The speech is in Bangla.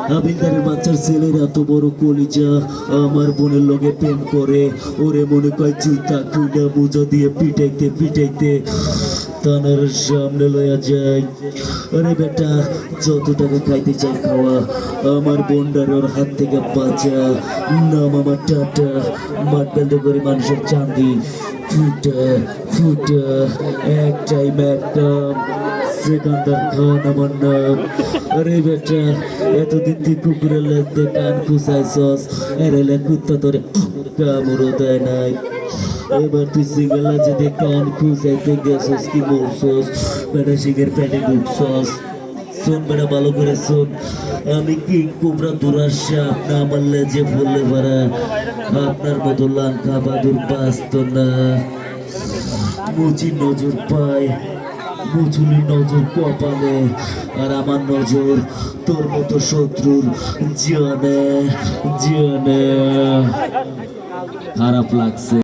হাবিলদারের বাচ্চার ছেলেরা এত বড় কলিজা আমার বোনের লগে প্রেম করে ওরে মনে কয় জুতা কুইডা মুজা দিয়ে পিটাইতে পিটাইতে তানার সামনে লইয়া যায়। আরে বেটা যত টাকা খাইতে চাই খাওয়া, আমার বোনটার ওর হাত থেকে বাঁচা। নাম আমার টাটা, মাটবেল করে মানুষের চাঁদি ফুটা ফুটা এক টাইম একটা সেকান্দার খান আমার নাম। আরে বেটা এতদিন তুই কুকুরের লেজতে কান খুঁচাইছস, এরেলে কুত্তা তোরে কামড়ও দেয় নাই। এবার তুই সিঙ্গেল যদি কান খুঁজাইতে গেছস কি বলছস, বেটা সিংহের প্যাটে ঢুকছস। শোন বেটা ভালো করে শোন, আমি কি কোবরা দুরার সাপ না, আমার লেজে ফুললে ভরা আপনার মতো লাঙ্কা বাদুর বাঁচত না। মুচি নজর পায়, মুচুলি নজর কপালে, আর আমার নজর তোর মতো শত্রুর জানে জানে। খারাপ লাগছে।